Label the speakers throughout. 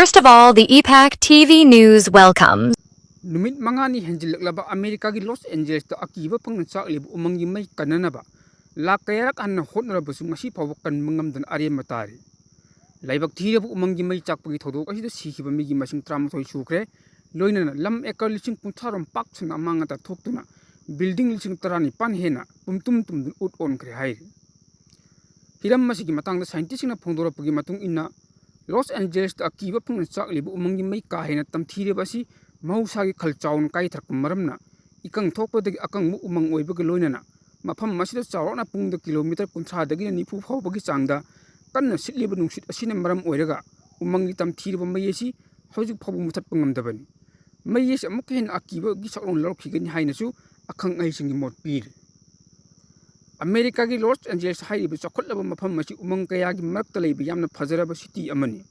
Speaker 1: First of all, the EPAC TV News welcomes.
Speaker 2: Numit mangani henjilak Amerika gi Los Angeles to akiba pang sak lib umangi may kananaba. La kayarak an hot na basung masi pawakan mangam dan area matari. Laibak tira umangi may chak pagi todo kasi sikiba migi masing tram toy sukre. Loina na lam ekar lising puntaram pak sana mangata toktuna. Building lising tarani panhena pumtum tum dun ut on kre hai. Hiram masigi matang da scientist na pongdora pagi matung ina Los Angeles to akiba pang sak lib umangi may kahena tam tira basi mahusagi khalchaun kai thak maramna ikang thokpodagi akang mu umang oibagi loinana mafam masida chawrona pungda kilometer 30 dagi nifu phawbagi changda kanna sitliba nungsit asina maram oiraga umangi tam thirba mayesi hojik phabu muthat pangamdabani mayesi amuk hen akiba gi saklong lorkhigani hainasu akang aisingi mot pir America gi Los Angeles haiba chakhotaba mafam masi umang kaya gi marakta leiba yamna phajaraba city amani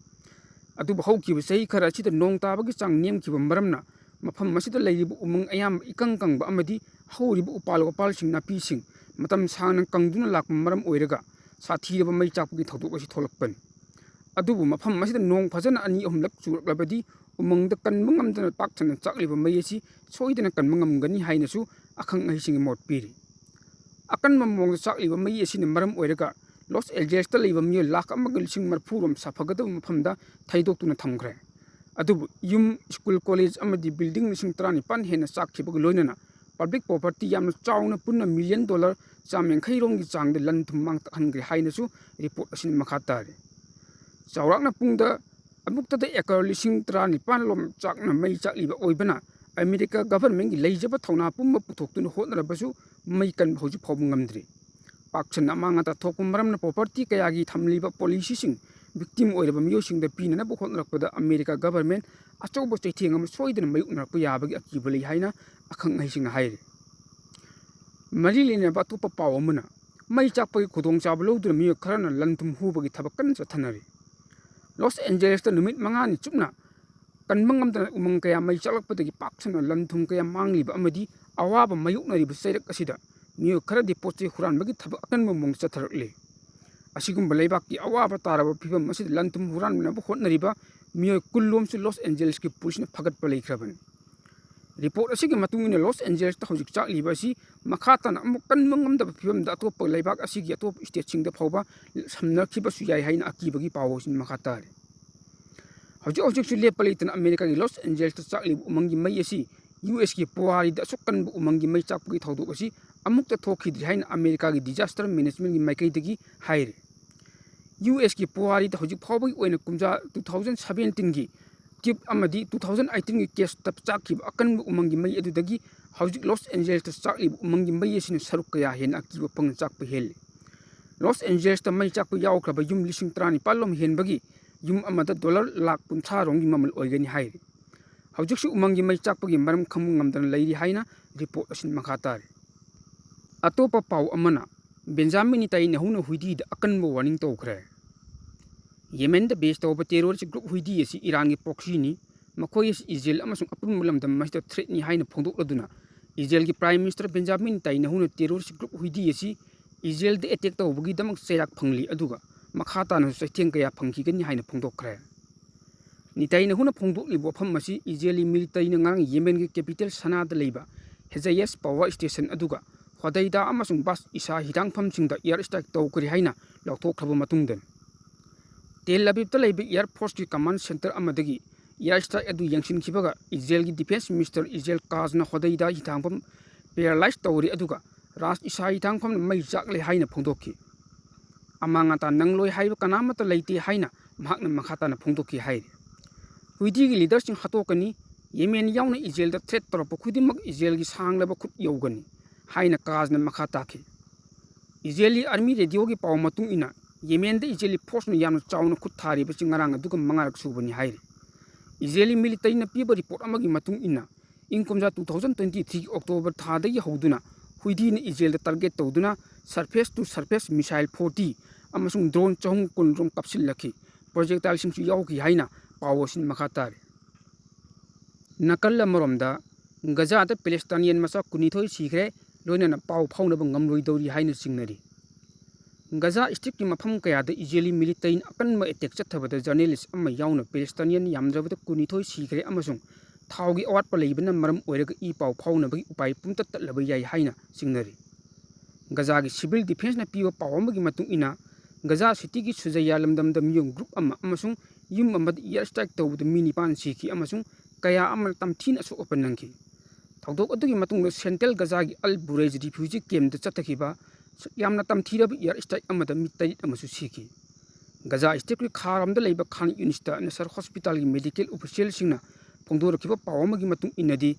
Speaker 2: adu bahau ki sei khara chi da nong ta ba gi chang nem ki maramna mafam masida leibu umang ayam ikang kang ba amadi horibu upal gopal sing na pi sing matam sang kangduna lak maram oiraga sathi ba mai chak gi thodu si tholakpan adu bu mafam masida nong phajana ani ahum lak chu labadi umang da kan mangam da pak chan chak liba mai si soidana kan mangam gani haina su akhang ai sing mot piri akan mamong chak liba mai si ne maram oiraga Los Angeles ta leiba mi lak amagal sing marphurum saphagada mafamda thaidok tuna thamgre adu yum school college amadi building sing trani pan hena sakkhibag loinana public property yam chauna punna $1 million chameng khairong gi changde lan thumang takhangre haina su report asin makhatare chawrakna pungda amukta da ekar lising trani pan lom chakna mai chakliba oibana America government gi leijaba thona pumma puthok hotna basu mai kan hoji phobung ngamdri Pakchan amanga ta thokum maramna property kayagi thamliba policy sing victim oiraba miyosing da pinana bu khotnarakpada America government achobo chaithengam soidana mai unarpu yabagi akibali haina akhang haising haire marilina ba tupa pawamuna mai chakpagi khudong chablo dur miyo kharana lantum hubagi thabakan chathanari Los Angeles ta numit mangani chupna kan mangam da umang kaya mai chalakpadagi pakchana lantum kaya mangliba amadi awaba mayuknari bu sairak asida New Karadi Pochi Huran Bagi Tabakan Mong Saturday. Asigum Balabaki Awaba Taraba people must Lantum Huran Nabu Hotnariba, Mio Kulum to Los Angeles ki push Pagat Palay Craven. Report a sigamatung in Los Angeles to Hojik Charlie Basi, Makatan Amukan Mungam the film that top Labak Asigi top stitching the Pova, some Nakibasuya Hain Akibagi powers in Makatari. Hojik to Lepalate in America, Los Angeles to Charlie Umangi Mayasi. US ki puari da sukkan bu umangi mai chak gi thodu asi amuk ta thokhi hain America gi disaster management gi maikai dagi haire US ki puari da hojik phawbi oina kumja 2017 gi tip amadi 2018 gi case tap chak ki akan bu umangi mai edu dagi hojik Los Angeles ta chak li umangi mai esine saruk kaya hen akiba pang chak pe hel Los Angeles ta mai chak pu yaw khaba yum lising trani palom hen bagi yum amada dollar lakh 50 rong gi mamal oigani haire Howjiksu umangi may chakpagi maram khamung ngamdan leiri haina report asin makhatari atopa paw amana Benjamin tai ne huna huidi da akan bo warning tokre Yemen da base to terrorist group huidi si Iran gi proxy ni makoi is Israel amasung apun mulam da master threat ni haina phongdok laduna Israel gi prime minister Benjamin tai ne huna terrorist group huidi si Israel de attack to bugi damak serak phangli aduga makhata na saitheng kaya phangki gani haina phongdokre Nitai na huna phongdok li bofam masi Israeli military na ngang Yemen gi capital Sanaa da leiba Hezayas power station aduga hodaida amasung bas isa hidang pham singda air strike taw kuri haina lauthok khaba matungden Tel Aviv ta leiba air force ki command center amadagi air strike adu yangsin khibaga Israel gi defense minister Israel Katz na hodaida hidang pham paralyzed tawri aduga ras isa hidang pham mai jak le haina phongdokki amanga ta nangloi haiba kanamata leite haina mahakna makhata na phongdokki haire Huidi gi leaders sing hatokani Yemen yauna Israel da threat torop khudimak Israel gi sanglaba khut yogani haina kazna makhata ki Israeli army radio gi paw matung ina Yemen da Israeli force na yamna chawna khut thari ba singarang aduga mangarak subani haire Israeli military na piba report amagi matung ina inkomja 2023 October thada gi hoduna Huidi na Israel da target tawduna surface to surface missile 40 amasung drone chahung kun rong kapsil lakhi projectile sing su yaw ki haina Pawasin makatari. Nakalla maromda Gaza at Palestinian masa kunithoi sikre loina na paw phawna bangam loidori haina singnari. Gaza Strip की मफम कयादा Israeli military अकन्म attack चथबदा journalist अमा यावना Palestinian यामद्रबदा कुनिथोय सीखरे अमसुंग थावगी अवाटपा लेबना मरम ओइरगा ई पाव फाउनबगी उपाय पुमता तत्लबा याय हाइना सिंगनरी Gaza की civil defence ना पीबा पाव अमगी मतुंग इना Gaza City की सुजया लमदमदा मियोंग ग्रुप अमा अमसुंग युम अमद एयर स्ट्राइक तौबदा मिनी पान सीखी अमसुंग कया अमल तमथीन असु ओपन नंगी थौदोक अदुगी मतुंग सेंट्रल Gaza की अल बुरेज रिफ्यूजी कैम्प द चतखिबा यामना तमथीरब एयर स्ट्राइक अमदा मितै अमसु सीखी Gaza Strip की खारमदा लेबा खान यूनिस्टा नसर हॉस्पिटल की मेडिकल ऑफिशियल सिंगना फोंदोरखिबा पाव अमगी मतुंग इनदी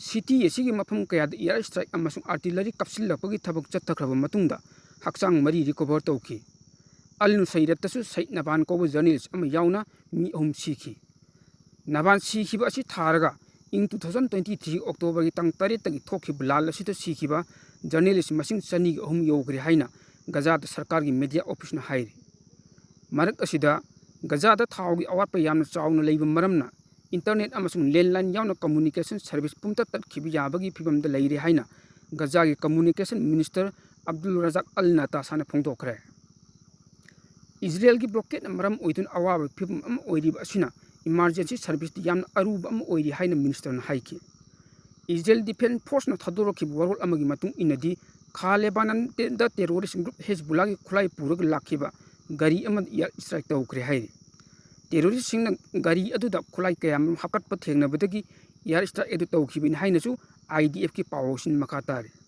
Speaker 2: सिटी असिगी मफम कयाद एयर स्ट्राइक अमसुंग आर्टिलरी कपसिलपगी थबक चतखरबा मतुंगदा हक्चांग मरी रिकवर तौखी अल नुसैरतसु सैद नबान कोबो जर्नलिस्ट अमा यावना मी अहुम सीखी नबान सीखिबा असि थारगा इन 2023 अक्टोबर की तंग 8 तगी थोखिबा लाल असित सीखिबा जर्नलिस्ट मसिंग चनी अहुम योग्रे हाइना Gaza द सरकार की मीडिया ऑफिस ना हाइरी मरक असिदा Gaza द थावगी अवाटपा यामना चावना लेबा मरमना इंटरनेट अमसुंग लैंडलाइन यावना कम्युनिकेशन सर्विस पुमता तत्खिबा याबगी फिबमदा लैरे हाइना Gaza की communication minister Abdul Razzaq al नतासाना फोंदोखरे इजराइल की ब्लॉकेट मरम ओइदुन अवाब फिबम अम ओइरिबा असिना इमरजेंसी सर्विस यामना अरुब अम ओइरि हाइना मिनिस्टर ना हाइकी इजराइल डिफेंस फोर्स ना थदोरखिबा वरोल अमगी मतुंग इनदी खा Lebanon the terrorist group Hezbollah की खुलाई पुरग लाखिबा गाड़ी अमद एयर स्ट्राइक तौखरे हाइरी टेररिस्ट सिंगना गाड़ी अदुदा खुलाई कयाम हाकटपा थेंगनबदगी एयर स्ट्राइक एदु तौखिबिन हाइनसु IDF की पावसिन मखा तारे